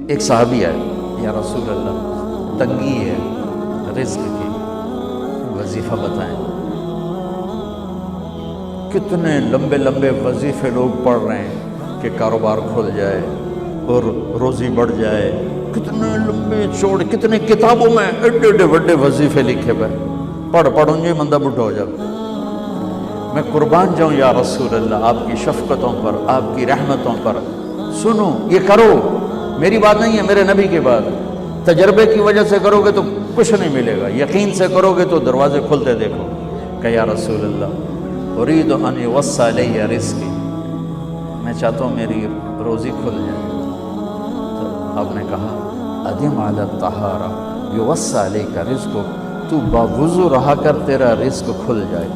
ایک صحابی ہے، یا رسول اللہ تنگی ہے رزق کی، وظیفہ بتائیں۔ کتنے لمبے لمبے وظیفے لوگ پڑھ رہے ہیں کہ کاروبار کھل جائے اور روزی بڑھ جائے، کتنے لمبے چوڑے، کتنے کتابوں میں ایڈے ایڈے بڑے وظیفے لکھے ہوئے، پڑھوں یہ مندہ بڈھا ہو جائے۔ میں قربان جاؤں یا رسول اللہ آپ کی شفقتوں پر، آپ کی رحمتوں پر، سنو یہ کرو، میری بات نہیں ہے، میرے نبی کی بات، تجربے کی وجہ سے کرو گے تو کچھ نہیں ملے گا، یقین سے کرو گے تو دروازے کھلتے دیکھو۔ کہ یا رسول اللہ ارید ان یوسع علیہ رزقی، میں چاہتا ہوں میری روزی کھل جائے۔ تو آپ نے کہا ادم علی الطہارہ یوسع علیک رزقک، تو باوضو رہا کر تیرا رزق کھل جائے۔